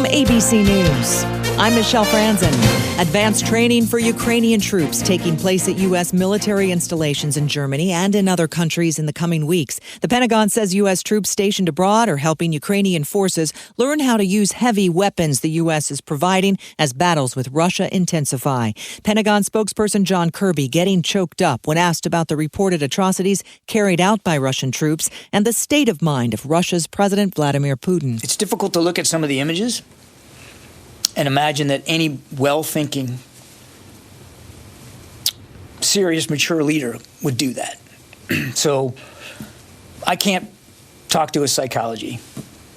From ABC News, I'm Michelle Franzen. Advanced training for Ukrainian troops taking place at U.S. military installations in Germany and in other countries in the coming weeks. The Pentagon says U.S. troops stationed abroad are helping Ukrainian forces learn how to use heavy weapons the U.S. is providing as battles with Russia intensify. Pentagon spokesperson John Kirby getting choked up when asked about the reported atrocities carried out by Russian troops and the state of mind of Russia's President Vladimir Putin. It's difficult to look at some of the images and imagine that any well-thinking, serious, mature leader would do that. So I can't talk to his psychology,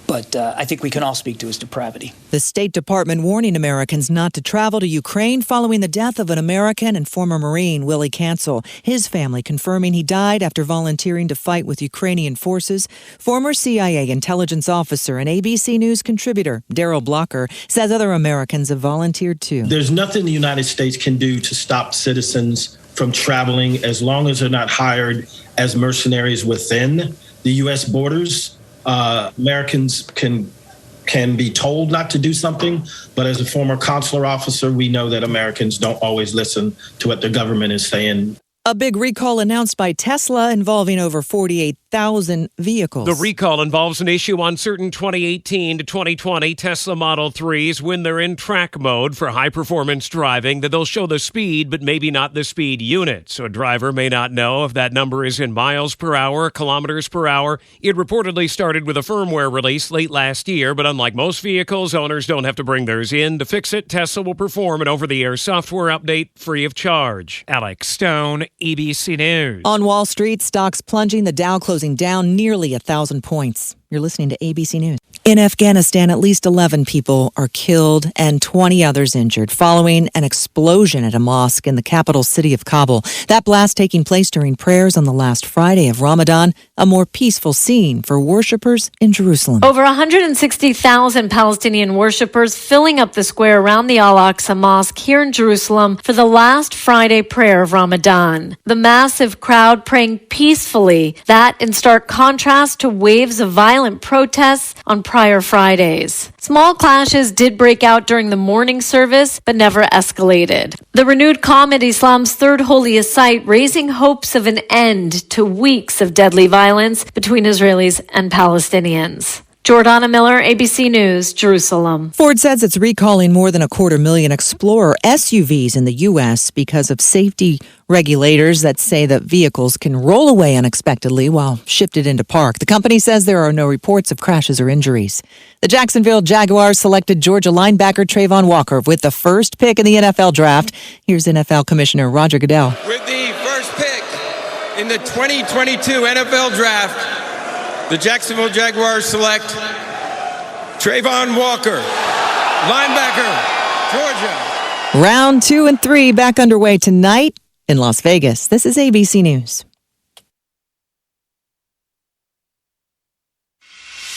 but I think we can all speak to his depravity. The State Department warning Americans not to travel to Ukraine following the death of an American and former Marine, Willie Cancel. His family confirming he died after volunteering to fight with Ukrainian forces. Former CIA intelligence officer and ABC News contributor Daryl Blocker says other Americans have volunteered too. There's nothing the United States can do to stop citizens from traveling as long as they're not hired as mercenaries within the U.S. borders. Americans can be told not to do something, but as a former consular officer, we know that Americans don't always listen to what the government is saying. A big recall announced by Tesla involving over 48,000 vehicles. The recall involves an issue on certain 2018 to 2020 Tesla Model 3s when they're in track mode for high-performance driving, that they'll show the speed, but maybe not the speed unit. So a driver may not know if that number is in miles per hour, kilometers per hour. It reportedly started with a firmware release late last year, but unlike most vehicles, owners don't have to bring theirs in. To fix it, Tesla will perform an over-the-air software update free of charge. Alex Stone, ABC News. On Wall Street, stocks plunging, the Dow closing down nearly 1,000 points. You're listening to ABC News. In Afghanistan, at least 11 people are killed and 20 others injured following an explosion at a mosque in the capital city of Kabul. That blast taking place during prayers on the last Friday of Ramadan, a more peaceful scene for worshipers in Jerusalem. Over 160,000 Palestinian worshipers filling up the square around the Al-Aqsa Mosque here in Jerusalem for the last Friday prayer of Ramadan. The massive crowd praying peacefully, that in stark contrast to waves of violent protests on prior Fridays. Small clashes did break out during the morning service, but never escalated. The renewed calm at Islam's third holiest site, raising hopes of an end to weeks of deadly violence between Israelis and Palestinians. Jordana Miller, ABC News, Jerusalem. Ford says it's recalling more than 250,000 Explorer SUVs in the U.S. because of safety regulators that say that vehicles can roll away unexpectedly while shifted into park. The company says there are no reports of crashes or injuries. The Jacksonville Jaguars selected Georgia linebacker Trayvon Walker with the first pick in the NFL draft. Here's NFL Commissioner Roger Goodell. With the first pick in the 2022 NFL draft, the Jacksonville Jaguars select Trayvon Walker, linebacker, Georgia. Round 2 and 3 back underway tonight in Las Vegas. This is ABC News.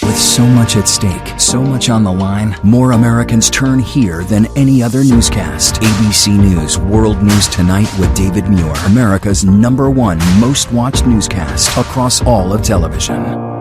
With so much at stake, so much on the line, more Americans turn here than any other newscast. ABC News World News Tonight with David Muir, America's #1 most watched newscast across all of television.